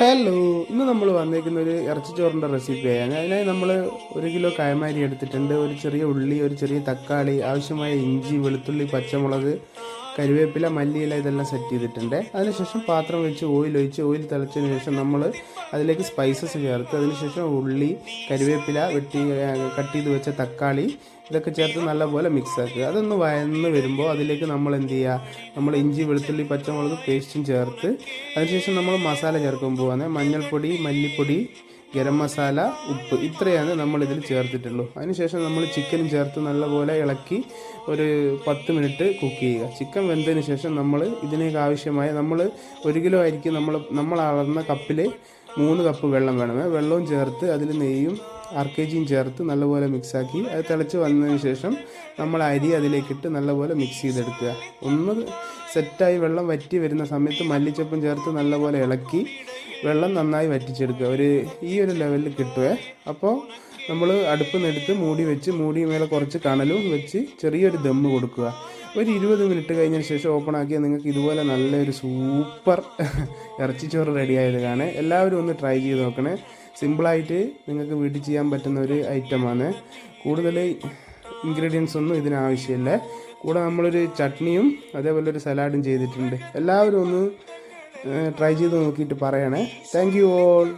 Hello, ഇന്ന് നമ്മൾ വന്നേക്കുന്ന ഒരു ഇറച്ചിച്ചോറിൻ്റെ റെസിപ്പിയാണ്. അതിനായി നമ്മൾ 1 കിലോ കായമാരി എടുത്തിട്ടുണ്ട്. ഒരു ചെറിയ ഉള്ളി, ഒരു ചെറിയ തക്കാളി, ആവശ്യമായ ഇഞ്ചി, വെളുത്തുള്ളി, പച്ചമുളക്, കരിവേപ്പില, മല്ലിയില ഇതെല്ലാം സെറ്റ് ചെയ്തിട്ടുണ്ട്. അതിനുശേഷം പാത്രം വെച്ച് ഓയിൽ ഓയിൽ തിളച്ചതിന് ശേഷം നമ്മൾ അതിലേക്ക് സ്പൈസസ് ചേർത്ത്, അതിനുശേഷം ഉള്ളി, കരിവേപ്പില, കട്ട് ചെയ്ത് വെച്ച തക്കാളി ഇതൊക്കെ ചേർത്ത് നല്ലപോലെ മിക്സ് ആക്കുക. അതൊന്ന് വഴന്ന് വരുമ്പോൾ അതിലേക്ക് നമ്മൾ എന്ത് ചെയ്യുക, നമ്മൾ ഇഞ്ചി, വെളുത്തുള്ളി, പച്ചമുളക് പേസ്റ്റും ചേർത്ത് അതിനുശേഷം നമ്മൾ മസാല ചേർക്കാൻ പോവാണ്. മഞ്ഞൾപ്പൊടി, മല്ലിപ്പൊടി, ഗരം മസാല, ഉപ്പ്, ഇത്രയാണ് നമ്മളിതിൽ ചേർത്തിട്ടുള്ളൂ. അതിനുശേഷം നമ്മൾ ചിക്കനും ചേർത്ത് നല്ലപോലെ ഇളക്കി ഒരു 10 മിനിറ്റ് കുക്ക് ചെയ്യുക. ചിക്കൻ വെന്തതിന് ശേഷം നമ്മൾ ഇതിനേക്ക് ആവശ്യമായ 1 കിലോ ആയിരിക്കും നമ്മൾ അളന്ന കപ്പിൽ 3 കപ്പ് വെള്ളം വേണം. വെള്ളവും ചേർത്ത് അതിൽ നെയ്യും RKGയും ചേർത്ത് നല്ലപോലെ മിക്സാക്കി അത് തിളച്ച് വന്നതിന് ശേഷം നമ്മൾ അരി അതിലേക്കിട്ട് നല്ലപോലെ മിക്സ് ചെയ്തെടുക്കുക. ഒന്ന് സെറ്റായി വെള്ളം വറ്റി വരുന്ന സമയത്ത് മല്ലിച്ചപ്പും ചേർത്ത് നല്ലപോലെ ഇളക്കി വെള്ളം നന്നായി വറ്റിച്ചെടുക്കുക. ഈ ഒരു ലെവലിൽ കിട്ടുമേ. അപ്പോൾ നമ്മൾ അടുപ്പിൽ നിന്നെടുത്ത് മൂടി മേലെ കുറച്ച് കണലും വെച്ച് ചെറിയൊരു ദമ്മ് കൊടുക്കുക. ഒരു 20 മിനിറ്റ് കഴിഞ്ഞതിന് ശേഷം ഓപ്പൺ ആക്കിയാൽ നിങ്ങൾക്ക് ഇതുപോലെ നല്ലൊരു സൂപ്പർ ഇറച്ചിച്ചോറ് റെഡിയായത് കാണേ. എല്ലാവരും ഒന്ന് ട്രൈ ചെയ്ത് നോക്കണേ. സിമ്പിളായിട്ട് നിങ്ങൾക്ക് വീട്ടിൽ ചെയ്യാൻ പറ്റുന്ന ഒരു ഐറ്റമാണ്. കൂടുതൽ ഇൻഗ്രീഡിയൻസ് ഒന്നും ഇതിനാവശ്യമില്ല. കൂടെ നമ്മളൊരു ചട്നിയും അതേപോലെ ഒരു സലാഡും ചെയ്തിട്ടുണ്ട്. എല്ലാവരും ഒന്ന് ട്രൈ ചെയ്ത് നോക്കിയിട്ട് പറയണേ. Thank you all.